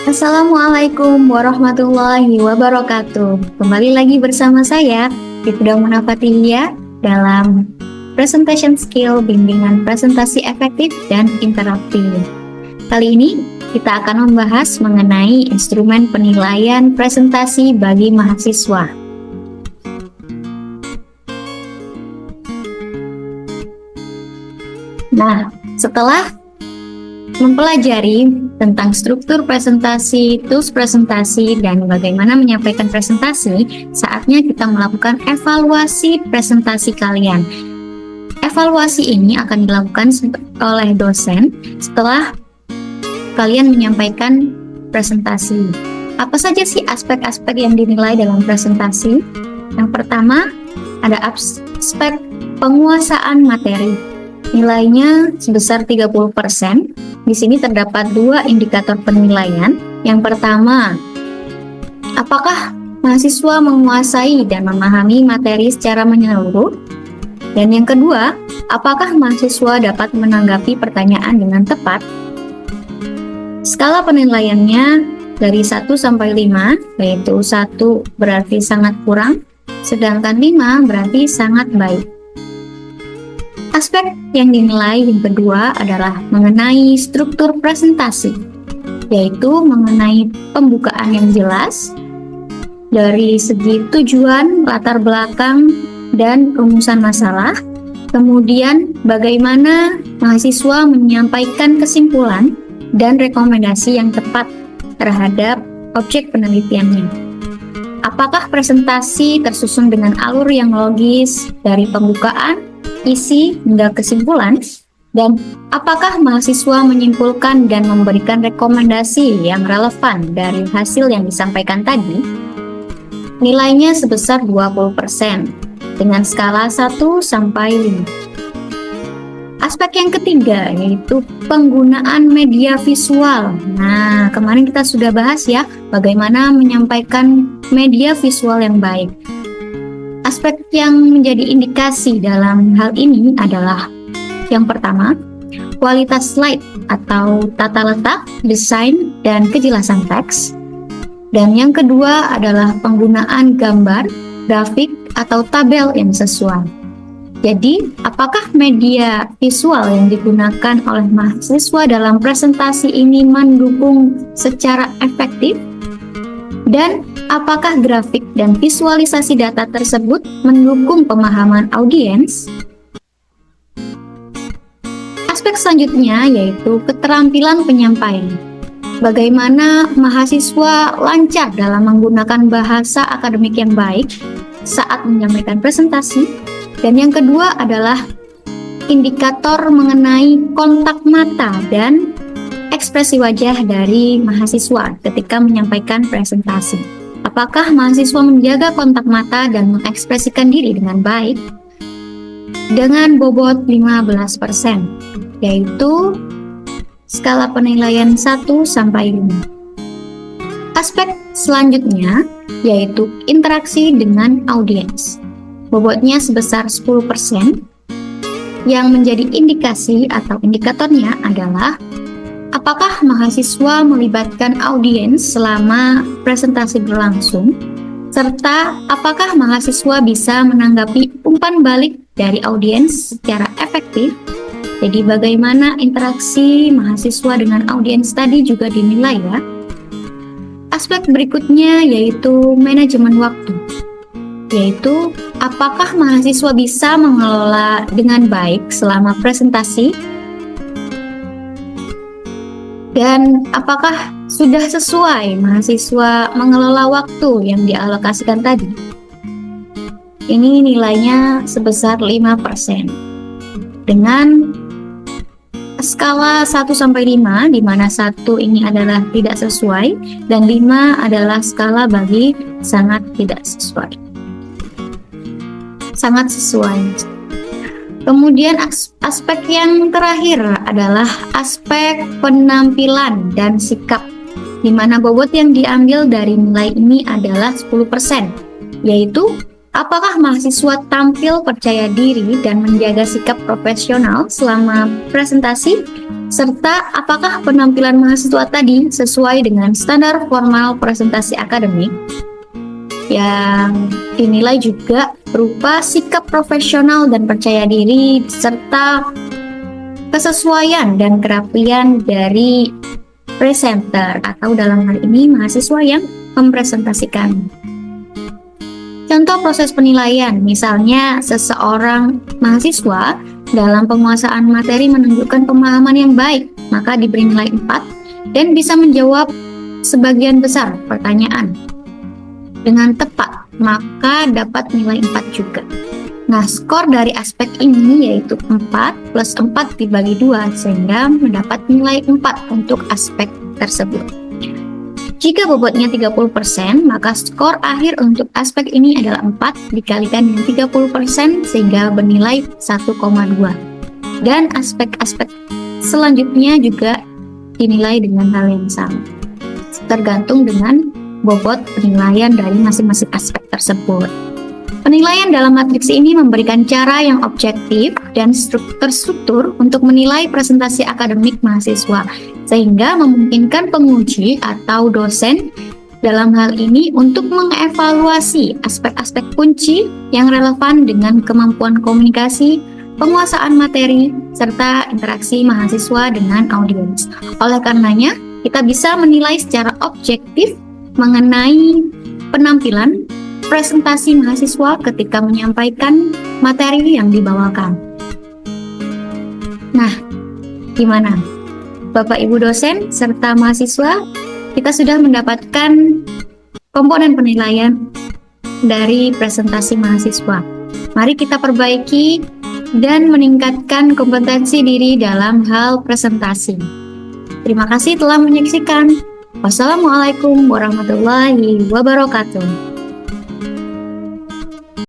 Assalamualaikum warahmatullahi wabarakatuh. Kembali lagi bersama saya, Ibda Munafatihia, dalam Presentation Skill Bimbingan Presentasi Efektif dan Interaktif. Kali ini kita akan membahas mengenai instrumen penilaian presentasi bagi mahasiswa. Nah, setelah mempelajari tentang struktur presentasi, tools presentasi, dan bagaimana menyampaikan presentasi, saatnya kita melakukan evaluasi presentasi kalian. Evaluasi ini akan dilakukan oleh dosen setelah kalian menyampaikan presentasi. Apa saja sih aspek-aspek yang dinilai dalam presentasi? Yang pertama, ada aspek penguasaan materi. Nilainya sebesar 30%. Di sini terdapat dua indikator penilaian. Yang pertama, apakah mahasiswa menguasai dan memahami materi secara menyeluruh? Dan yang kedua, apakah mahasiswa dapat menanggapi pertanyaan dengan tepat? Skala penilaiannya dari 1 sampai 5, yaitu 1 berarti sangat kurang, sedangkan 5 berarti sangat baik. Aspek yang dinilai yang kedua adalah mengenai struktur presentasi, yaitu mengenai pembukaan yang jelas dari segi tujuan, latar belakang, dan rumusan masalah. Kemudian bagaimana mahasiswa menyampaikan kesimpulan dan rekomendasi yang tepat terhadap objek penelitiannya. Apakah presentasi tersusun dengan alur yang logis dari pembukaan, isi, hingga kesimpulan, dan apakah mahasiswa menyimpulkan dan memberikan rekomendasi yang relevan dari hasil yang disampaikan tadi? Nilainya sebesar 20% dengan skala 1 sampai 5. Aspek yang ketiga yaitu penggunaan media visual. Nah, kemarin kita sudah bahas ya bagaimana menyampaikan media visual yang baik. Aspek yang menjadi indikasi dalam hal ini adalah yang pertama, kualitas slide atau tata letak, desain, dan kejelasan teks. Dan yang kedua adalah penggunaan gambar, grafik, atau tabel yang sesuai. Jadi, apakah media visual yang digunakan oleh mahasiswa dalam presentasi ini mendukung secara efektif? Dan apakah grafik dan visualisasi data tersebut mendukung pemahaman audiens? Aspek selanjutnya yaitu keterampilan penyampaian. Bagaimana mahasiswa lancar dalam menggunakan bahasa akademik yang baik saat menyampaikan presentasi. Dan yang kedua adalah indikator mengenai kontak mata dan ekspresi wajah dari mahasiswa ketika menyampaikan presentasi. Apakah mahasiswa menjaga kontak mata dan mengekspresikan diri dengan baik? Dengan bobot 15%, yaitu skala penilaian 1 sampai 5. Aspek selanjutnya yaitu interaksi dengan audiens. Bobotnya sebesar 10%. Yang menjadi indikasi atau indikatornya adalah apakah mahasiswa melibatkan audiens selama presentasi berlangsung, serta apakah mahasiswa bisa menanggapi umpan balik dari audiens secara efektif. Jadi bagaimana interaksi mahasiswa dengan audiens tadi juga dinilai ya. Aspek berikutnya yaitu manajemen waktu, yaitu apakah mahasiswa bisa mengelola dengan baik selama presentasi, dan apakah sudah sesuai mahasiswa mengelola waktu yang dialokasikan tadi. Ini nilainya sebesar 5%. Dengan skala 1 sampai 5, di mana 1 ini adalah tidak sesuai dan 5 adalah skala bagi sangat tidak sesuai. Sangat sesuai. Kemudian aspek yang terakhir adalah aspek penampilan dan sikap, di mana bobot yang diambil dari nilai ini adalah 10%, yaitu apakah mahasiswa tampil percaya diri dan menjaga sikap profesional selama presentasi, serta apakah penampilan mahasiswa tadi sesuai dengan standar formal presentasi akademik. Yang dinilai juga berupa sikap profesional dan percaya diri, serta kesesuaian dan kerapian dari presenter atau dalam hal ini mahasiswa yang mempresentasikan. Contoh proses penilaian, misalnya seseorang mahasiswa dalam penguasaan materi menunjukkan pemahaman yang baik, maka diberi nilai 4 dan bisa menjawab sebagian besar pertanyaan dengan tepat, maka dapat nilai 4 juga. Nah, skor dari aspek ini yaitu 4 plus 4 dibagi 2, sehingga mendapat nilai 4 untuk aspek tersebut. Jika bobotnya 30%, maka skor akhir untuk aspek ini adalah 4 dikalikan dengan 30% sehingga bernilai 1,2. Dan aspek-aspek selanjutnya juga dinilai dengan hal yang sama, tergantung dengan bobot penilaian dari masing-masing aspek tersebut. Penilaian dalam matriks ini memberikan cara yang objektif dan terstruktur untuk menilai presentasi akademik mahasiswa, sehingga memungkinkan penguji atau dosen dalam hal ini untuk mengevaluasi aspek-aspek kunci yang relevan dengan kemampuan komunikasi, penguasaan materi, serta interaksi mahasiswa dengan audiens. Oleh karenanya, kita bisa menilai secara objektif mengenai penampilan presentasi mahasiswa ketika menyampaikan materi yang dibawakan. Nah, gimana? Bapak Ibu dosen serta mahasiswa, kita sudah mendapatkan komponen penilaian dari presentasi mahasiswa. Mari kita perbaiki dan meningkatkan kompetensi diri dalam hal presentasi. Terima kasih telah menyaksikan. Wassalamualaikum warahmatullahi wabarakatuh.